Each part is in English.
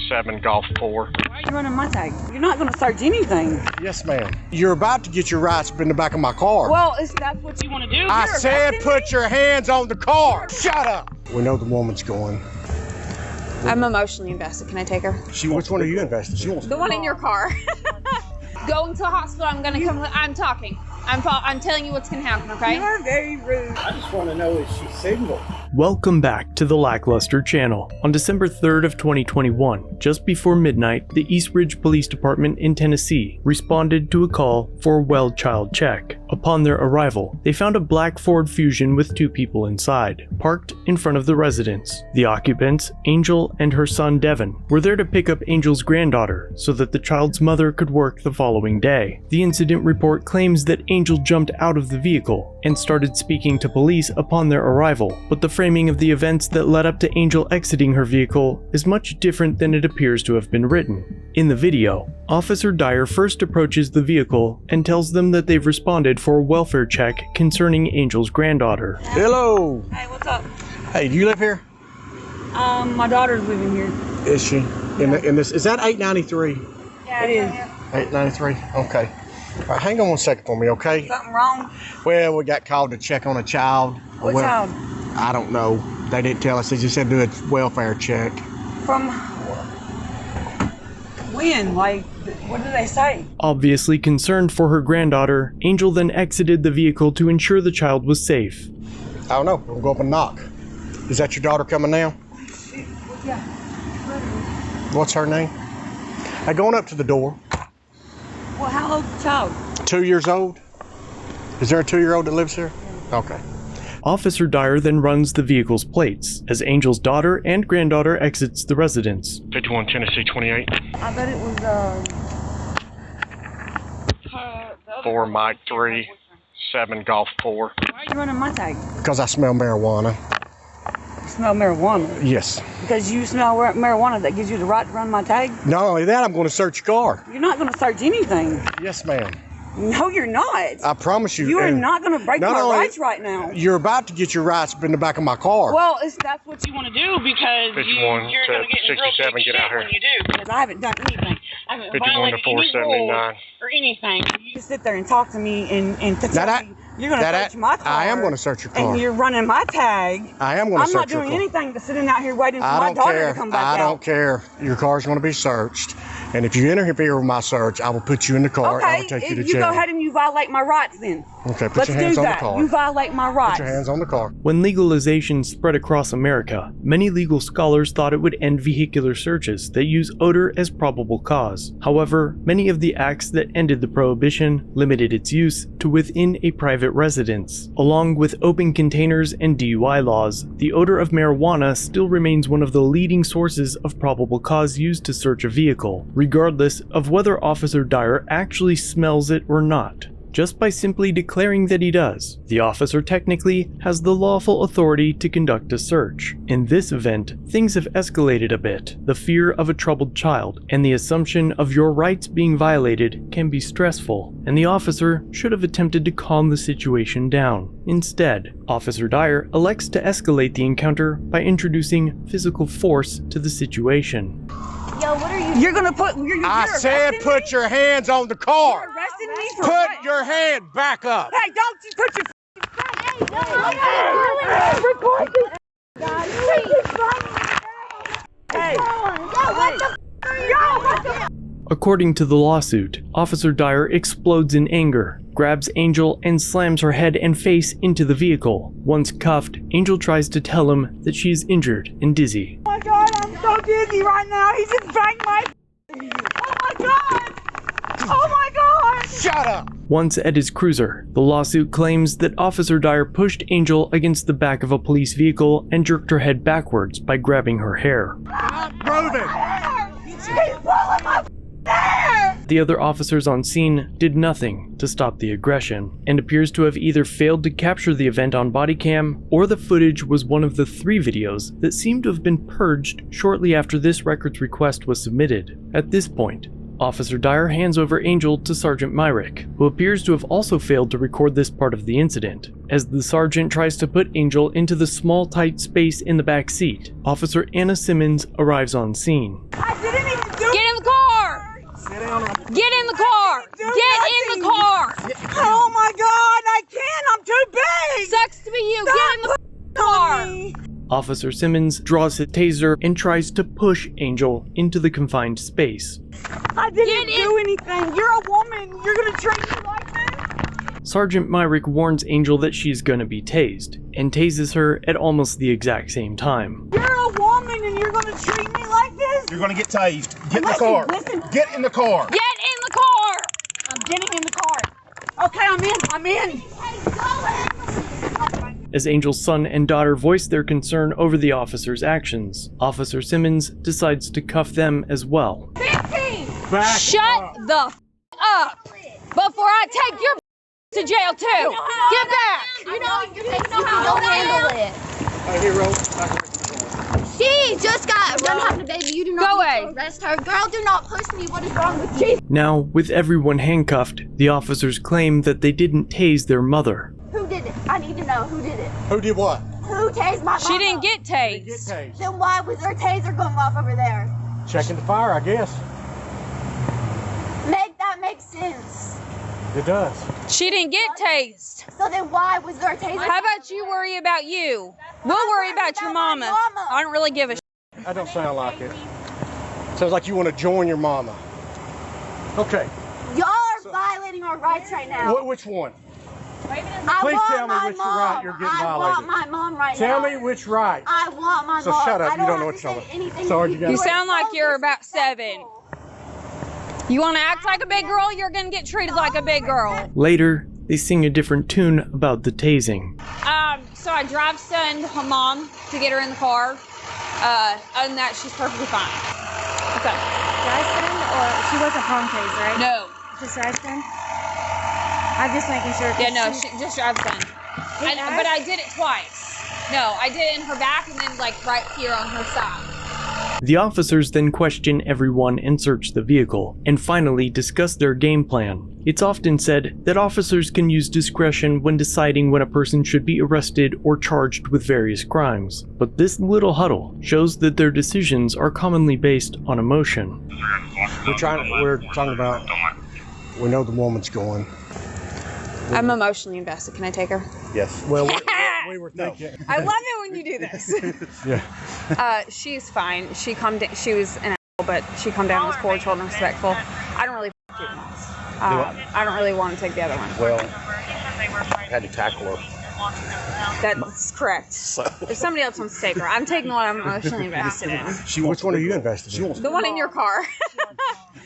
7 Golf 4. Why are you running my tag? You're not going to search anything. Yes, ma'am. You're about to get your rights in the back of my car. Well, that's what you want to do. I You're said arresting put me? your hands on the car. Shut up. We know the woman's going. I'm emotionally invested. Can I take her? Which one are you invested? She wants The one in your car. Going to the hospital. I'm gonna come. I'm talking. I'm telling you what's gonna happen. Okay? You are very rude. I just want to know, is she single? Welcome back to the LackLuster channel. On December 3rd of 2021, just before midnight, the East Ridge Police Department in Tennessee responded to a call for a well child check. Upon their arrival, they found a black Ford Fusion with 2 people inside, parked in front of the residence. The occupants, Angel and her son Devin, were there to pick up Angel's granddaughter so that the child's mother could work the following day. The incident report claims that Angel jumped out of the vehicle and started speaking to police upon their arrival, but the framing of the events that led up to Angel exiting her vehicle is much different than it appears to have been written. In the video, Officer Dyer first approaches the vehicle and tells them that they've responded for a welfare check concerning Angel's granddaughter. Hello. Hey, what's up? Hey, do you live here? My daughter's living here. Is she? In this? Is that 893? Yeah, it is. 893. Okay. All right, hang on one second for me, okay? Something wrong? Well, we got called to check on a child. What Well, child? I don't know. They didn't tell us. They just said do a welfare check. From when? Like, what did they say? Obviously concerned for her granddaughter, Angel then exited the vehicle to ensure the child was safe. I don't know. We'll go up and knock. Is that your daughter coming now? Yeah. What's her name? Hey, going up to the door. Well, how old's the child? 2 years old? Is there a 2-year-old that lives here? Okay. Officer Dyer then runs the vehicle's plates as Angel's daughter and granddaughter exits the residence. 51 Tennessee 28. I bet it was, 4 Mike 3, 7 Golf 4. Why are you running my tag? Because I smell marijuana. You smell marijuana. Yes. Because you smell marijuana that gives you the right to run my tag? Not only that, I'm going to search your car. You're not going to search anything. Yes, ma'am. No, you're not. I promise you. You are and not going to break not my only- rights right now. You're about to get your rights in the back of my car. Well, that's what you want to do because 51 you're to going to get in real 67, big get shit out here. when you do. Because I haven't done anything. I haven't 51 to violated any rules 479. or anything. You just sit there and talk to me and to tell That me you're going to search my car. I am going to search your car. And you're running my tag. I am going to I'm not search your doing car. anything but sitting out here waiting for I my don't daughter care. to come back I out. don't care. Your car's going to be searched. And if you interfere with my search, I will put you in the car and I Okay, will take you to you jail. go ahead and you violate my rights then. Okay, put Let's your hands do on the that. car. You violate my rights. Put your hands on the car. When legalization spread across America, many legal scholars thought it would end vehicular searches that use odor as probable cause. However, many of the acts that ended the prohibition limited its use to within a private residence. Along with open containers and DUI laws, the odor of marijuana still remains one of the leading sources of probable cause used to search a vehicle, regardless of whether Officer Dyer actually smells it or not. Just by simply declaring that he does, the officer technically has the lawful authority to conduct a search. In this event, things have escalated a bit. The fear of a troubled child and the assumption of your rights being violated can be stressful, and the officer should have attempted to calm the situation down. Instead, Officer Dyer elects to escalate the encounter by introducing physical force to the situation. Yo, what are you? You're gonna put. You're I said arresting put me? your hands on the car. You're arresting me for Put what? your hand back up. Hey, don't you put your. According to the lawsuit, Officer Dyer explodes in anger, grabs Angel and slams her head and face into the vehicle. Once cuffed, Angel tries to tell him that she is injured and dizzy. Oh my God, I'm so dizzy right now. He just banged my. Oh my God! Oh my God! Shut up. Once at his cruiser, the lawsuit claims that Officer Dyer pushed Angel against the back of a police vehicle and jerked her head backwards by grabbing her hair. Prove it. He's pulling my hair! The other officers on scene did nothing to stop the aggression, and appears to have either failed to capture the event on body cam, or the footage was one of the 3 videos that seemed to have been purged shortly after this record's request was submitted. At this point, Officer Dyer hands over Angel to Sergeant Myrick, who appears to have also failed to record this part of the incident. As the sergeant tries to put Angel into the small tight space in the back seat, Officer Anna Simmons arrives on scene. I didn't even do Get in the car! Get in the car! Get in the car! Oh my God, I can't, I'm too big! Sucks to be you. Get in the car! Officer Simmons draws his taser and tries to push Angel into the confined space. I didn't do anything. You're a woman. You're gonna treat me like this? Sergeant Myrick warns Angel that she's gonna be tased, and tases her at almost the exact same time. You're a woman and you're gonna treat me like this? You're gonna get tased. Get in the car. Listen. Get in the car. Get in the car! I'm getting in the car. Okay, I'm in. As Angel's son and daughter voice their concern over the officer's actions, Officer Simmons decides to cuff them as well. Shut the up before I take your to jail too. Get back! You know how to handle it. She just got run having a baby. You do Go not away. need to arrest her. Girl, do not push me. What is wrong with you? Now, with everyone handcuffed, the officers claim that they didn't tase their mother. Who did it? I need to know who did it. Who did what? Who tased my mama? She didn't get tased. Then why was her taser going off over there? Checking the fire, I guess. Make that make sense. It does. She didn't get tased. So then why was her taser? How about you worry about you? We'll worry about your mama. I don't really give a That don't sound like it. Sounds like you want to join your mama. Okay. Y'all are violating our rights right now. Which one? I Please want tell me my which mom. right you're getting I violated. want my mom right Tell now. me which right. I want my So mom. shut up. I You don't know what have you're to talking say about. anything Sorry, to you got- You You sound like so you're about 7. disrespectful. You want to act like a big girl, you're going to get treated like a big girl. Later, they sing a different tune about the tasing. So I drive son to her mom to get her in the car. Other than that, she's perfectly fine. What's up? Drive-in, or she wasn't home tased, right? No. Just drive-in? I'm just making sure. Yeah, no, she just drives son. But I did it twice. No, I did it in her back and then like right here on her side. The officers then question everyone and search the vehicle, and finally discuss their game plan. It's often said that officers can use discretion when deciding when a person should be arrested or charged with various crimes, but this little huddle shows that their decisions are commonly based on emotion. We're talking about, we know the woman's going. I'm emotionally invested. Can I take her? Yes. Well, we were thinking. I love it when you do this. Yeah. She's fine. She calmed down. She was an asshole, but she calmed down, was cordial and respectful. I don't really juveniles. I don't really want to take the other one. Well, had to tackle her. That's correct. If somebody else wants to take her, I'm taking the one I'm emotionally invested in. Which one are you invested in? The one in your car.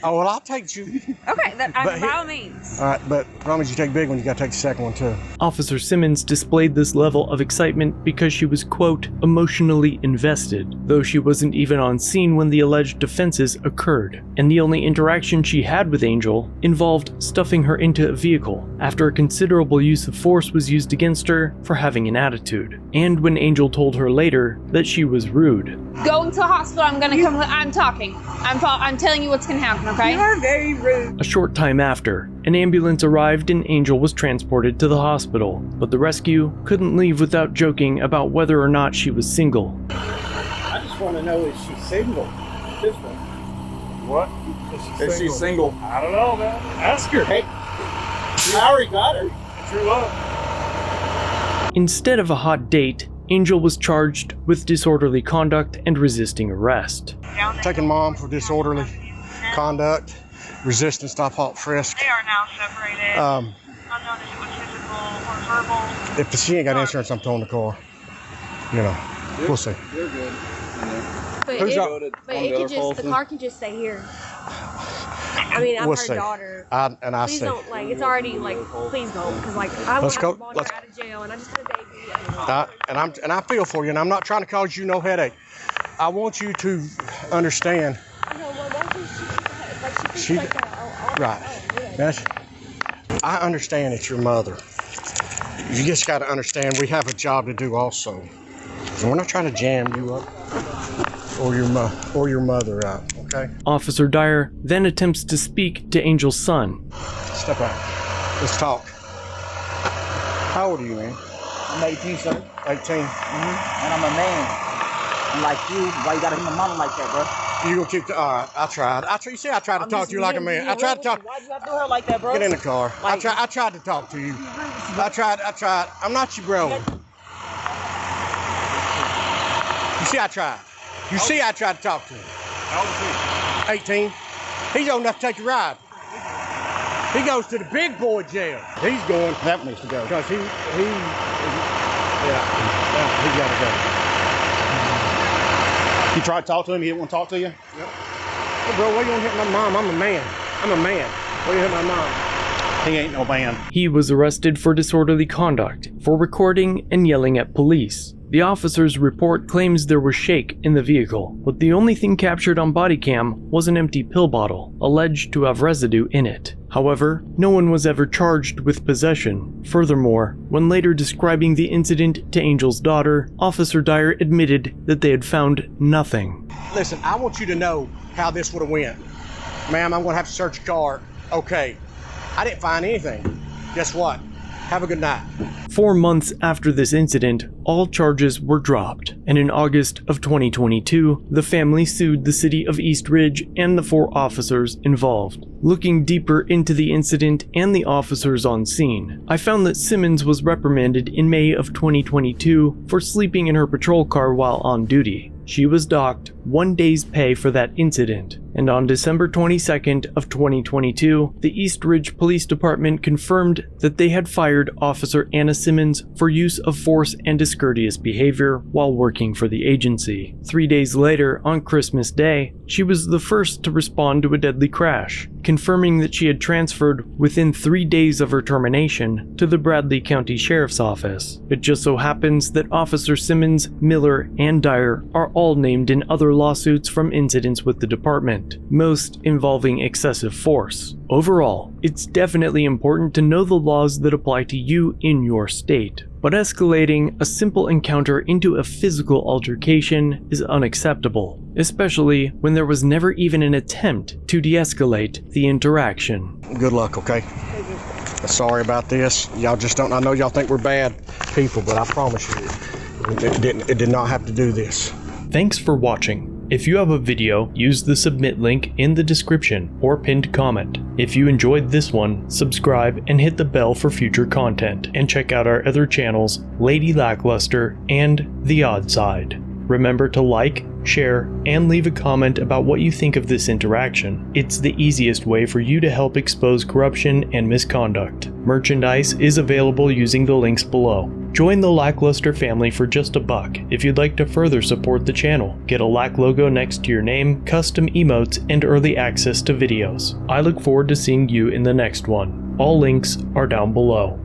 Oh, well, I'll take you. Okay, But by all means. All right, but promise you take a big one, you got to take the second one, too. Officer Simmons displayed this level of excitement because she was, quote, emotionally invested, though she wasn't even on scene when the alleged offenses occurred, and the only interaction she had with Angel involved stuffing her into a vehicle after a considerable use of force was used against her for having an attitude, and when Angel told her later that she was rude. Going to the hospital, I'm gonna come. I'm talking. I'm telling you what's gonna happen, okay? You are very rude. A short time after, an ambulance arrived and Angel was transported to the hospital, but the rescue couldn't leave without joking about whether or not she was single. I just want to know, is she single? This one. What? Is she single? I don't know, man. Ask her. Hey, I already got her. True love. Instead of a hot date, Angel was charged with disorderly conduct and resisting arrest. Taking mom for disorderly conduct, resisting stop, halt, frisk. They are now separated. Unknown if it was physical or verbal. If she ain't got insurance, I'm towing the car. You know, we'll see. You're good. But Who's it, up? but it could just, the car can just stay here. I mean, I'm We'll her see. daughter. I Please see. don't, like, it's already, like, please don't, because, like, I Let's go. want her out of jail, and I just had a baby. And I feel for you, and I'm not trying to cause you no headache. I want you to understand. I know, well, that's what She- like that. Right. I understand it's your mother. You just got to understand we have a job to do also. And we're not trying to jam you up or your mother out. okay? Officer Dyer then attempts to speak to Angel's son. Step out. Let's talk. How old are you, man? I'm 18, sir. 18. And I'm a man. I'm like you. Why you gotta hit my mama like that, bro? You gonna keep the, all right, I tried. You see, I tried to talk to you like a man. I tried to talk. Why you gotta do her like that, bro? Get in the car. Like, I tried to talk to you. I tried. I'm not your bro. You see, I tried. You see, I tried to talk to him. How old is he? 18. He's old enough to take a ride. He goes to the big boy jail. He's going. That needs to go. Because he gotta go. You tried to talk to him, he didn't want to talk to you? Yep. Hey, bro, why you gonna hit my mom? I'm a man. Why you hit my mom? He ain't no man. He was arrested for disorderly conduct, for recording and yelling at police. The officer's report claims there was shake in the vehicle, but the only thing captured on body cam was an empty pill bottle, alleged to have residue in it. However, no one was ever charged with possession. Furthermore, when later describing the incident to Angel's daughter, Officer Dyer admitted that they had found nothing. Listen, I want you to know how this would have went. Ma'am, I'm gonna have to search your car. Okay. I didn't find anything. Guess what? Have a good night. 4 months after this incident, all charges were dropped, and in August of 2022, the family sued the city of East Ridge and the 4 officers involved. Looking deeper into the incident and the officers on scene, I found that Simmons was reprimanded in May of 2022 for sleeping in her patrol car while on duty. She was docked 1 day's pay for that incident, and on December 22nd of 2022, the East Ridge Police Department confirmed that they had fired Officer Anna Simmons for use of force and discourteous behavior while working for the agency. 3 days later, on Christmas Day, she was the first to respond to a deadly crash, confirming that she had transferred within 3 days of her termination to the Bradley County Sheriff's Office. It just so happens that Officer Simmons, Miller, and Dyer are all named in other lawsuits from incidents with the department, most involving excessive force. Overall, it's definitely important to know the laws that apply to you in your state, but escalating a simple encounter into a physical altercation is unacceptable, especially when there was never even an attempt to de-escalate the interaction. Good luck, okay? Sorry about this. Y'all just don't, I know y'all think we're bad people, but I promise you, it did not have to do this. Thanks for watching. If you have a video, use the submit link in the description or pinned comment. If you enjoyed this one, subscribe and hit the bell for future content, and check out our other channels, Lady LackLuster and The Odd Side. Remember to like, share, and leave a comment about what you think of this interaction. It's the easiest way for you to help expose corruption and misconduct. Merchandise is available using the links below. Join the LackLuster family for just $1 if you'd like to further support the channel. Get a Lack logo next to your name, custom emotes, and early access to videos. I look forward to seeing you in the next one. All links are down below.